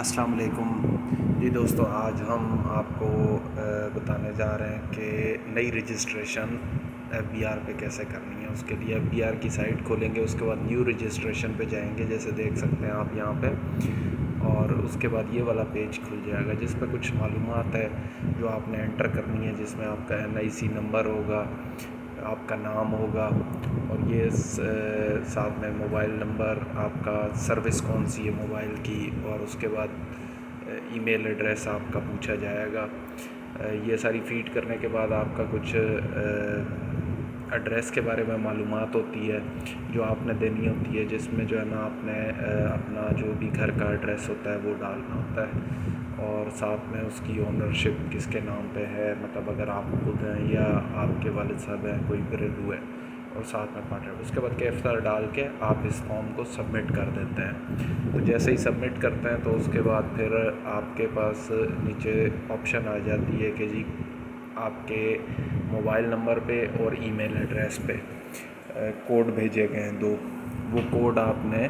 अस्सलाम वालेकुम जी दोस्तों, आज हम आपको बताने जा रहे हैं कि नई रजिस्ट्रेशन FBR पे कैसे करनी है। उसके लिए FBR की साइट खोलेंगे, उसके बाद न्यू रजिस्ट्रेशन पे जाएंगे, जैसे देख सकते हैं आप यहाँ पे। और उसके बाद ये वाला पेज खुल जाएगा जिस पर कुछ मालूमात है जो आपने एंटर करनी है, जिसमें आपका NIC नंबर होगा, आपका नाम होगा और ये साथ में मोबाइल नंबर, आपका सर्विस कौन सी है मोबाइल की, और उसके बाद ईमेल एड्रेस आपका पूछा जाएगा। ये सारी फीड करने के बाद आपका कुछ एड्रेस के बारे में मालूमात होती है जो आपने देनी होती है, जिसमें जो है ना आपने अपना जो भी घर का एड्रेस होता है वो डालना होता है, और साथ में उसकी ओनरशिप किसके नाम पे है, मतलब अगर आप खुद हैं या आपके वालिद साहब हैं, कोई घरेलू है, और साथ में पार्टनर। उसके बाद कैप्चा डाल के आप इस फॉर्म को सबमिट कर देते हैं। तो जैसे ही सबमिट करते हैं तो उसके बाद फिर आपके पास नीचे ऑप्शन आ जाती है कि जी आपके मोबाइल नंबर पे और ईमेल एड्रेस पे कोड भेजे गए हैं 2। वो कोड आपने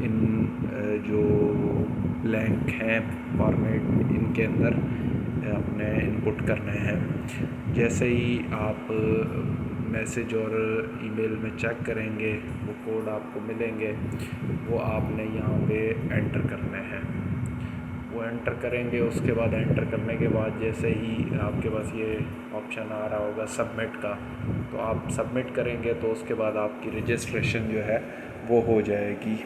इन जो ब्लैंक हैं फॉर्मेट, इनके अंदर अपने इनपुट करने हैं। जैसे ही आप मैसेज और ईमेल में चेक करेंगे वो कोड आपको मिलेंगे, वो आपने यहाँ पे एंटर करने हैं। वो एंटर करेंगे, उसके बाद एंटर करने के बाद जैसे ही आपके पास ये ऑप्शन आ रहा होगा सबमिट का, तो आप सबमिट करेंगे तो उसके बाद आपकी रजिस्ट्रेशन जो है वो हो जाएगी।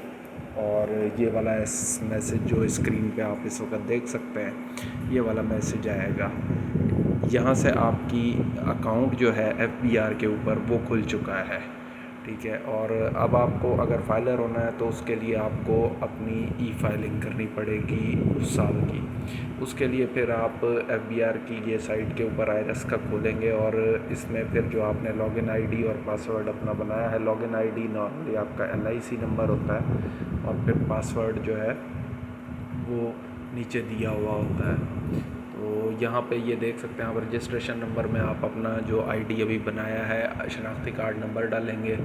और ये वाला मैसेज जो स्क्रीन पे आप इस वक्त देख सकते हैं, ये वाला मैसेज आएगा। यहाँ से आपकी अकाउंट जो है FBR के ऊपर वो खुल चुका है, ठीक है। और अब आपको अगर फाइलर होना है तो उसके लिए आपको अपनी फाइलिंग करनी पड़ेगी उस साल की। उसके लिए फिर आप FBR की ये साइट के ऊपर IRS का खोलेंगे, और इसमें फिर जो आपने लॉगिन ID और पासवर्ड अपना बनाया है, लॉगिन ID नॉर्मली आपका LIC नंबर होता है, और फिर पासवर्ड जो है वो नीचे दिया हुआ होता है। तो यहाँ पे ये देख सकते हैं आप, रजिस्ट्रेशन नंबर में आप अपना जो ID अभी बनाया है, शनाख्ती कार्ड नंबर डालेंगे,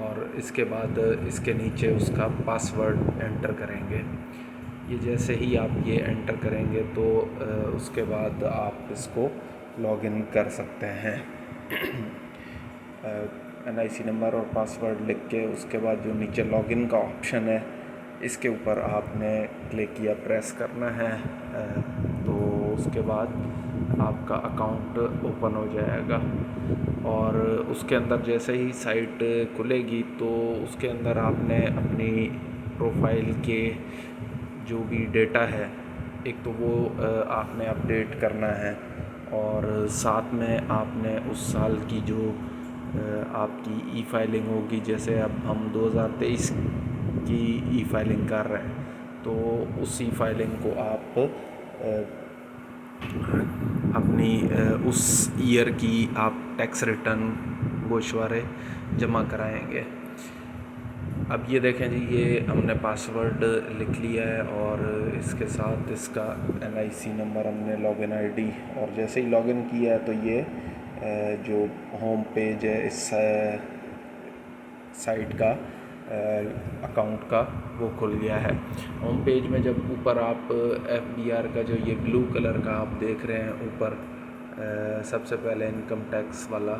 और इसके बाद इसके नीचे उसका पासवर्ड एंटर करेंगे। ये जैसे ही आप ये एंटर करेंगे तो उसके बाद आप इसको लॉगिन कर सकते हैं। NIC नंबर और पासवर्ड लिख के उसके बाद जो नीचे लॉगिन का ऑप्शन है, इसके ऊपर आपने क्लिक किया, प्रेस करना है, तो उसके बाद आपका अकाउंट ओपन हो जाएगा। और उसके अंदर जैसे ही साइट खुलेगी तो उसके अंदर आपने अपनी प्रोफाइल के जो भी डेटा है, एक तो वो आपने अपडेट करना है, और साथ में आपने उस साल की जो आपकी फाइलिंग होगी, जैसे अब हम 2023 की फाइलिंग कर रहे हैं, तो उस फाइलिंग को आप अपनी उस ईयर की आप टैक्स रिटर्न गोशवारे जमा कराएंगे। अब ये देखें जी, ये हमने पासवर्ड लिख लिया है, और इसके साथ इसका NIC नंबर, हमने लॉगिन ID, और जैसे ही लॉगिन किया है तो ये जो होम पेज है इस साइट का अकाउंट का वो खुल गया है। होम पेज में जब ऊपर आप FBR का जो ये ब्लू कलर का आप देख रहे हैं ऊपर, सबसे पहले इनकम टैक्स वाला,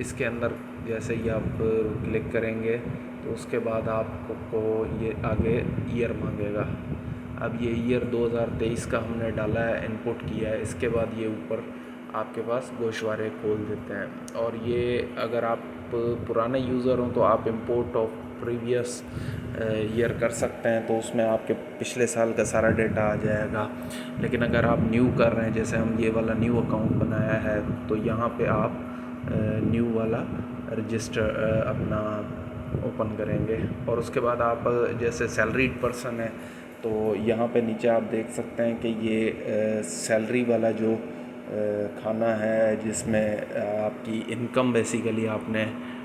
इसके अंदर जैसे ही आप क्लिक करेंगे तो उसके बाद आपको ये आगे ईयर मांगेगा। अब ये ईयर 2023 का हमने डाला है, इनपुट किया है। इसके बाद ये ऊपर आपके पास गोशवारे खोल देते हैं, और ये अगर आप पुराने यूज़र हों तो आप इंपोर्ट ऑफ प्रीवियस ईयर कर सकते हैं, तो उसमें आपके पिछले साल का सारा डेटा आ जाएगा। लेकिन अगर आप न्यू कर रहे हैं, जैसे हम ये वाला न्यू अकाउंट बनाया है, तो यहाँ पे आप न्यू वाला रजिस्टर अपना ओपन करेंगे, और उसके बाद आप जैसे सैलरीड पर्सन है तो यहाँ पे नीचे आप देख सकते हैं कि ये सैलरी वाला जो खाना है, जिसमें आपकी इनकम बेसिकली आपने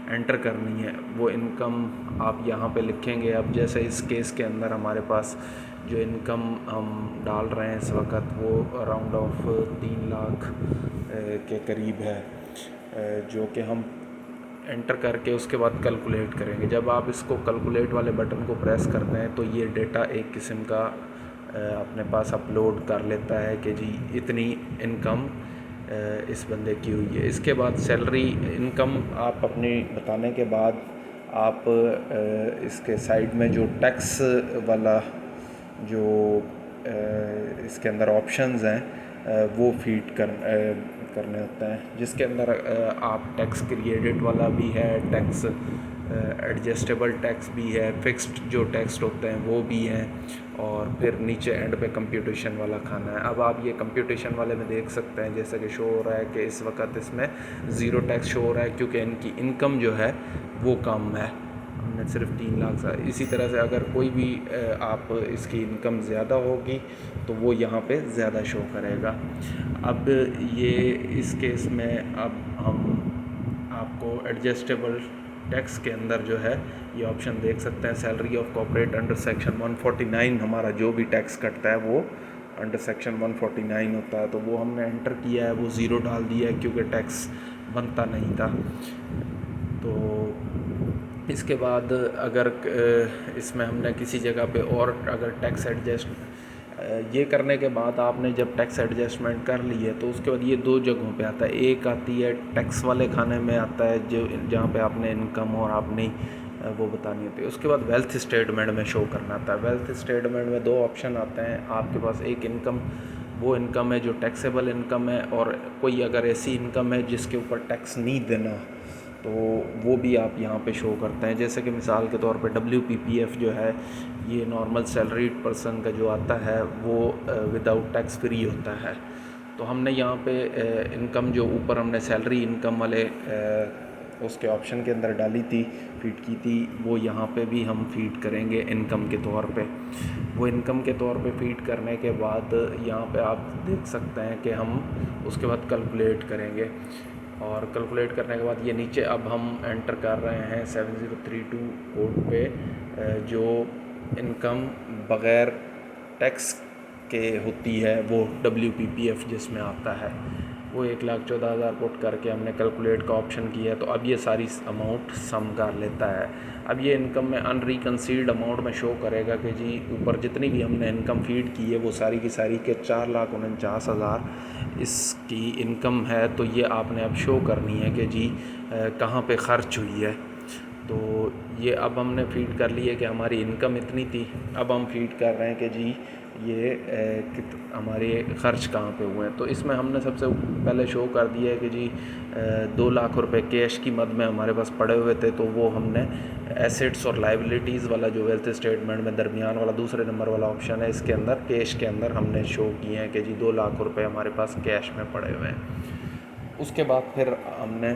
एंटर करनी है, वो इनकम आप यहाँ पे लिखेंगे। अब जैसे इस केस के अंदर हमारे पास जो इनकम हम डाल रहे हैं इस वक्त, वो अराउंड ऑफ 3 लाख के करीब है, जो कि हम एंटर करके उसके बाद कैलकुलेट करेंगे। जब आप इसको कैलकुलेट वाले बटन को प्रेस करते हैं तो ये डेटा एक किस्म का अपने पास अपलोड कर लेता है कि जी इतनी इनकम इस बंदे की हुई है। इसके बाद सैलरी इनकम आप अपनी बताने के बाद आप इसके साइड में जो टैक्स वाला जो इसके अंदर ऑप्शंस हैं वो फीड करने होते हैं, जिसके अंदर आप टैक्स क्रिएटेड वाला भी है, टैक्स एडजस्टेबल टैक्स भी है, फिक्स्ड जो टैक्स होते हैं वो भी हैं, और फिर नीचे एंड पे कंप्यूटेशन वाला खाना है। अब आप ये कंप्यूटेशन वाले में देख सकते हैं जैसे कि शो हो रहा है कि इस वक्त इसमें ज़ीरो टैक्स शो हो रहा है क्योंकि इनकी इनकम जो है वो कम है, हमने सिर्फ 3 लाख से। इसी तरह से अगर कोई भी आप इसकी इनकम ज़्यादा होगी तो वो यहाँ पे ज़्यादा शो करेगा। अब ये इस केस में अब हम आपको एडजस्टेबल टैक्स के अंदर जो है ये ऑप्शन देख सकते हैं, salary of corporate under section 149, हमारा जो भी टैक्स कटता है वो अंडर सेक्शन 149 होता है, तो वो हमने एंटर किया है, वो ज़ीरो डाल दिया है क्योंकि टैक्स बनता नहीं था। तो इसके बाद अगर इसमें हमने किसी जगह पे और अगर टैक्स एडजस्ट ये करने के बाद आपने जब टैक्स एडजस्टमेंट कर ली है तो उसके बाद ये 2 जगहों पे आता है। एक आती है टैक्स वाले खाने में आता है जो जहाँ पे आपने इनकम और आपने वो बतानी होती है। उसके बाद वेल्थ स्टेटमेंट में शो करना आता है। वेल्थ स्टेटमेंट में 2 ऑप्शन आते हैं आपके पास। एक इनकम, वो इनकम है जो टैक्सेबल इनकम है, और कोई अगर ऐसी इनकम है जिसके ऊपर टैक्स नहीं देना तो वो भी आप यहाँ पे शो करते हैं। जैसे कि मिसाल के तौर पे WPPF जो है ये नॉर्मल सैलरीड पर्सन का जो आता है वो विदाउट टैक्स फ्री होता है। तो हमने यहाँ पे इनकम जो ऊपर हमने सैलरी इनकम वाले उसके ऑप्शन के अंदर डाली थी, फीड की थी, वो यहाँ पे भी हम फीड करेंगे इनकम के तौर पे। वो इनकम के तौर पे फीड करने के बाद यहाँ पे आप देख सकते हैं कि हम उसके बाद कैलकुलेट करेंगे, और कैलकुलेट करने के बाद ये नीचे अब हम एंटर कर रहे हैं 7032 कोड पे जो इनकम बग़ैर टैक्स के होती है वो WPPF जिसमें आता है वो 1,14,000 पुट करके हमने कैलकुलेट का ऑप्शन किया है। तो अब ये सारी अमाउंट सम कर लेता है। अब ये इनकम में अनरिकन्सील्ड अमाउंट में शो करेगा कि जी ऊपर जितनी भी हमने इनकम फीड की है वो सारी की सारी के 4,49,000 इसकी इनकम है। तो ये आपने अब शो करनी है कि जी कहाँ पे ख़र्च हुई है। तो ये अब हमने फीड कर ली है कि हमारी इनकम इतनी थी। अब हम फीड कर रहे हैं कि जी ये हमारे ख़र्च कहाँ पे हुए हैं। तो इसमें हमने सबसे पहले शो कर दिया है कि जी 2 लाख रुपए कैश की मद में हमारे पास पड़े हुए थे, तो वो हमने एसेट्स और लाइबिलिटीज़ वाला जो वेल्थ स्टेटमेंट में दरमियान वाला दूसरे नंबर वाला ऑप्शन है इसके अंदर कैश के अंदर हमने शो किए हैं कि जी 2 लाख रुपए हमारे पास कैश में पड़े हुए हैं। उसके बाद फिर हमने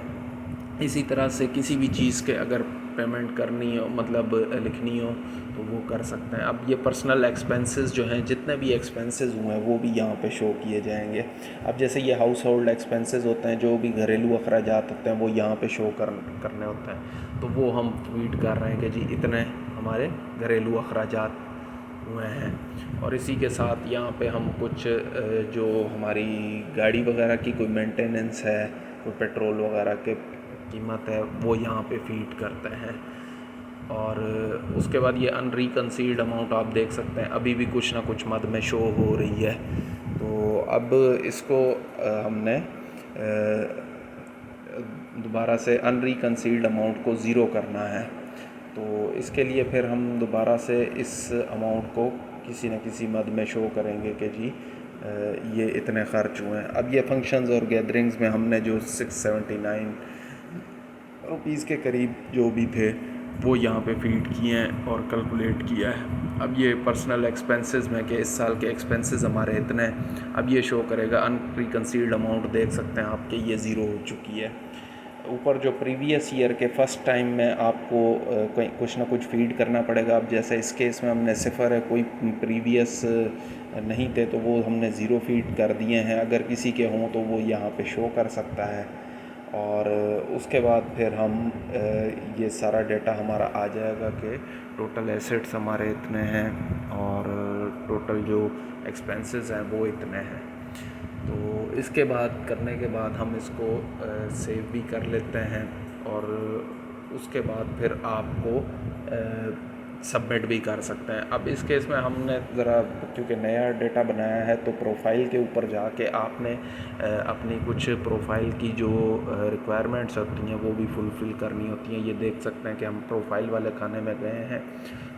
इसी तरह से किसी भी चीज़ के अगर पेमेंट करनी हो, मतलब लिखनी हो, तो वो कर सकते हैं। अब ये पर्सनल एक्सपेंसेस जो हैं, जितने भी एक्सपेंसेस हुए हैं वो भी यहाँ पे शो किए जाएंगे। अब जैसे ये हाउस होल्ड एक्सपेंसेस होते हैं, जो भी घरेलू अखराजात होते हैं वो यहाँ पे शो करने होते हैं। तो वो हम फीड कर रहे हैं कि जी इतने हमारे घरेलू अखराजात हुए हैं। और इसी के साथ यहाँ पे हम कुछ जो हमारी गाड़ी वगैरह की कोई मेंटेनेंस है, कोई पेट्रोल वगैरह के कीमत है, वो यहाँ पे फीड करते हैं। और उसके बाद ये अनरिकन्सील्ड अमाउंट आप देख सकते हैं अभी भी कुछ ना कुछ मद में शो हो रही है। तो अब इसको हमने दोबारा से अनरिकन्सील्ड अमाउंट को ज़ीरो करना है। तो इसके लिए फिर हम दोबारा से इस अमाउंट को किसी न किसी मद में शो करेंगे कि जी ये इतने ख़र्च हुए हैं। अब ये फंक्शंस और गैदरिंग्स में हमने जो 679 रुपीज़ के करीब जो भी थे वो यहाँ पे फीड किए हैं और कैलकुलेट किया है। अब ये पर्सनल एक्सपेंसेस में कि इस साल के एक्सपेंसेस हमारे इतने, अब ये शो करेगा। अनरिकन्सील्ड अमाउंट देख सकते हैं आपके ये ज़ीरो हो चुकी है। ऊपर जो प्रीवियस ईयर के फ़र्स्ट टाइम में आपको कुछ ना कुछ फीड करना पड़ेगा। अब जैसे इस केस में हमने सिफ़र है, कोई प्रीवियस नहीं थे तो वो हमने ज़ीरो फीड कर दिए हैं। अगर किसी के हों तो वो यहाँ पे शो कर सकता है। और उसके बाद फिर हम ये सारा डेटा हमारा आ जाएगा कि टोटल एसेट्स हमारे इतने हैं और टोटल जो एक्सपेंसेस हैं वो इतने हैं। तो इसके बाद करने के बाद हम इसको सेव भी कर लेते हैं। और उसके बाद फिर आपको सबमिट भी कर सकते हैं। अब इस केस में हमने ज़रा क्योंकि नया डेटा बनाया है तो प्रोफाइल के ऊपर जाके आपने अपनी कुछ प्रोफाइल की जो रिक्वायरमेंट्स होती हैं वो भी फुलफ़िल करनी होती हैं। ये देख सकते हैं कि हम प्रोफाइल वाले खाने में गए हैं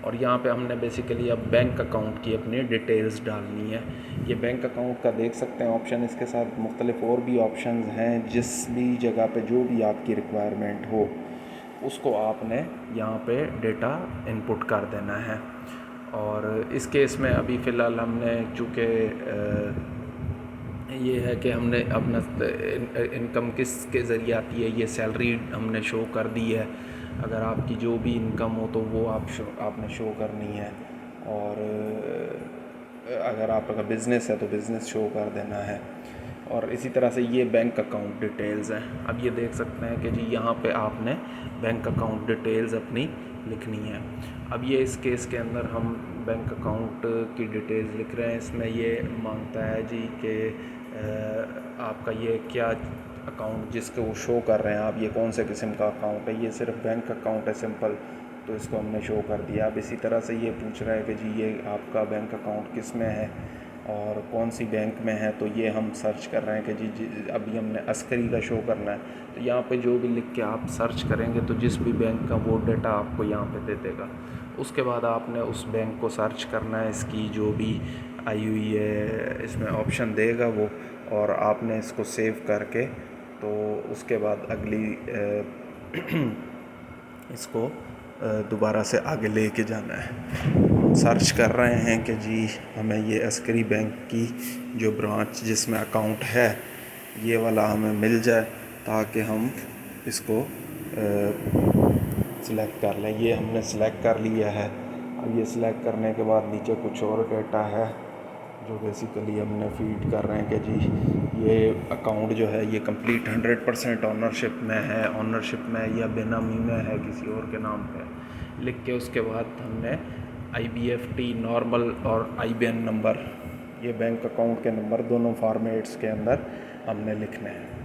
और यहाँ पे हमने बेसिकली अब बैंक अकाउंट की अपनी डिटेल्स डालनी है। ये बैंक अकाउंट का देख सकते हैं ऑप्शन, इसके साथ मुख्तलिफ और भी ऑप्शंस हैं। जिस भी जगह पे जो भी आपकी रिक्वायरमेंट हो उसको आपने यहाँ पे डेटा इनपुट कर देना है। और इस केस में अभी फ़िलहाल हमने चूँकि ये है कि हमने अपना इनकम किस के ज़रिए आती है, ये सैलरी हमने शो कर दी है। अगर आपकी जो भी इनकम हो तो वो आपने शो करनी है। और अगर आपका बिज़नेस है तो बिज़नेस शो कर देना है। और इसी तरह से ये बैंक अकाउंट डिटेल्स हैं। अब ये देख सकते हैं कि जी यहाँ पे आपने बैंक अकाउंट डिटेल्स अपनी लिखनी है। अब ये इस केस के अंदर हम बैंक अकाउंट की डिटेल्स लिख रहे हैं। इसमें ये मांगता है जी कि आपका ये क्या अकाउंट जिसको वो शो कर रहे हैं आप, ये कौन से किस्म का अकाउंट है। ये सिर्फ बैंक अकाउंट है सिंपल, तो इसको हमने शो कर दिया। अब इसी तरह से ये पूछ रहा है कि जी ये आपका बैंक अकाउंट किस में है और कौन सी बैंक में है। तो ये हम सर्च कर रहे हैं कि जी अभी हमने अस्करी का शो करना है। तो यहाँ पे जो भी लिख के आप सर्च करेंगे तो जिस भी बैंक का वो डेटा आपको यहाँ पे दे देगा। उसके बाद आपने उस बैंक को सर्च करना है, इसकी जो भी आई हुई है इसमें ऑप्शन देगा वो, और आपने इसको सेव करके तो उसके बाद अगली इसको दोबारा से आगे लेके जाना है। सर्च कर रहे हैं कि जी हमें ये अस्करी बैंक की जो ब्रांच जिसमें अकाउंट है ये वाला हमें मिल जाए ताकि हम इसको सिलेक्ट कर लें। ये हमने सिलेक्ट कर लिया है। अब ये सिलेक्ट करने के बाद नीचे कुछ और डेटा है जो बेसिकली हमने फीड कर रहे हैं कि जी ये अकाउंट जो है ये कंप्लीट 100% ऑनरशिप में है, ऑनरशिप में या बेनामी में है किसी और के नाम पे लिख के उसके बाद हमने IBFT नॉर्मल और IBAN नंबर, ये बैंक अकाउंट के नंबर दोनों फॉर्मेट्स के अंदर हमने लिखने हैं।